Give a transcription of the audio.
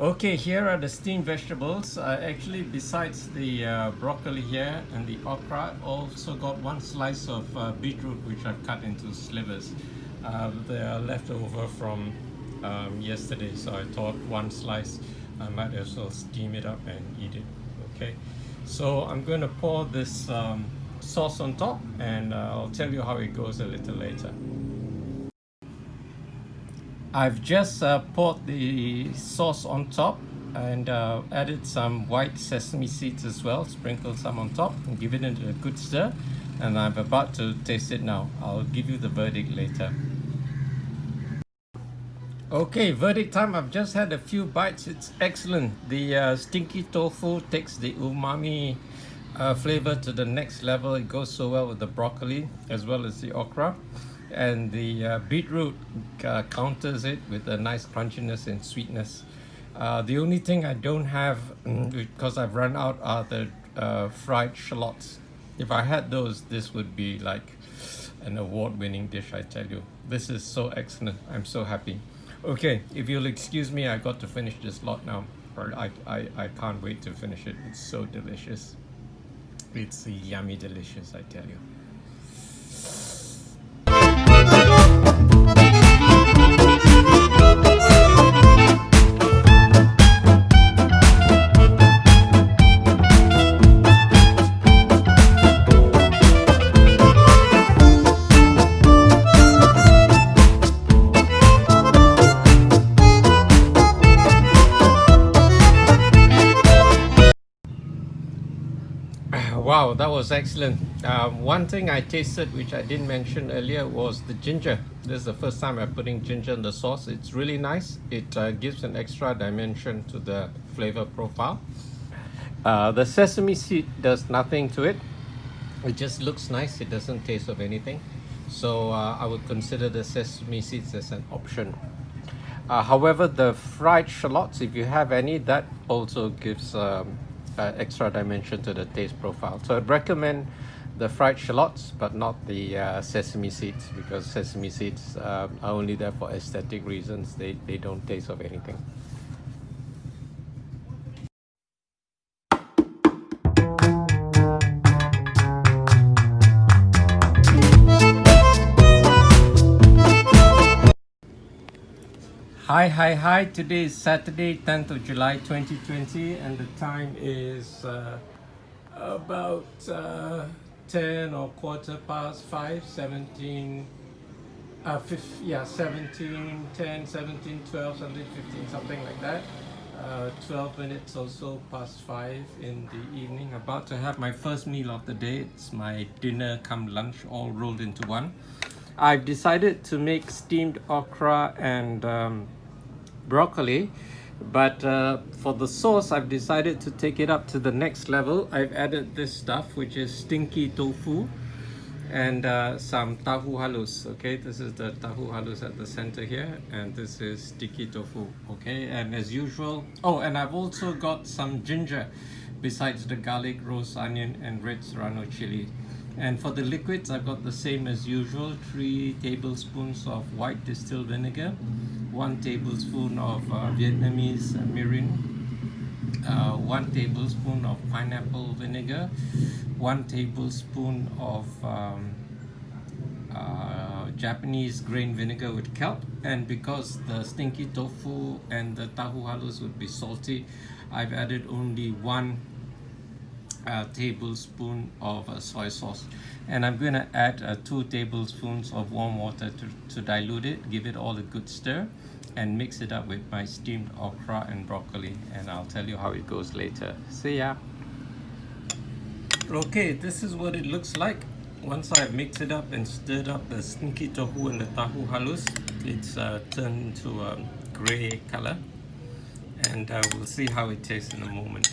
Okay, here are the steamed vegetables. Actually, besides the broccoli here and the okra, also got one slice of beetroot which I've cut into slivers. They are left over from yesterday, so I thought one slice I might as well steam it up and eat it. Okay, so I'm going to pour this sauce on top, and I'll tell you how it goes a little later. I've just poured the sauce on top and added some white sesame seeds as well, sprinkled some on top and given it a good stir, and I'm about to taste it now. I'll give you the verdict later. Okay, verdict time. I've just had a few bites. It's excellent. The stinky tofu takes the umami flavor to the next level. It goes so well with the broccoli as well as the okra. And the beetroot counters it with a nice crunchiness and sweetness. The only thing I don't have, because I've run out, are the fried shallots. If I had those, this would be like an award-winning dish, I tell you. This is so excellent. I'm so happy. Okay, if you'll excuse me, I got to finish this lot now. I can't wait to finish it. It's so delicious. It's yummy delicious, I tell you. Wow, that was excellent. One thing I tasted which I didn't mention earlier was the ginger. This is the first time I'm putting ginger in the sauce. It's really nice. It gives an extra dimension to the flavor profile. The sesame seed does nothing to it. It just looks nice. It doesn't taste of anything. So I would consider the sesame seeds as an option. However, the fried shallots, if you have any, that also gives extra dimension to the taste profile. So I'd recommend the fried shallots, but not the sesame seeds, because sesame seeds are only there for aesthetic reasons. They don't taste of anything. Hi. Today is Saturday, 10th of July 2020, and the time is about 10 or quarter past 5, 17, 17, 10, 17, 12, something, 15, something like that. 12 minutes or so past 5 in the evening. About to have my first meal of the day. It's my dinner come lunch all rolled into one. I've decided to make steamed okra and broccoli, but for the sauce I've decided to take it up to the next level. I've added this stuff, which is stinky tofu and some tahu halus. Okay, this is the tahu halus at the center here, and this is sticky tofu. Okay, and as usual, oh, and I've also got some ginger besides the garlic, roast onion and red Serrano chili. And for the liquids, I've got the same as usual: 3 tablespoons of white distilled vinegar, 1 tablespoon of Vietnamese mirin, 1 tablespoon of pineapple vinegar, 1 tablespoon of Japanese grain vinegar with kelp. And because the stinky tofu and the tahu halus would be salty, I've added only 1 tablespoon of soy sauce, and I'm going to add 2 tablespoons of warm water to dilute it, give it all a good stir, and mix it up with my steamed okra and broccoli, and I'll tell you how it goes later. See ya. Okay, this is what it looks like once I've mixed it up and stirred up the stinky tofu and the tahu halus. It's turned into a gray color, and we'll see how it tastes in a moment.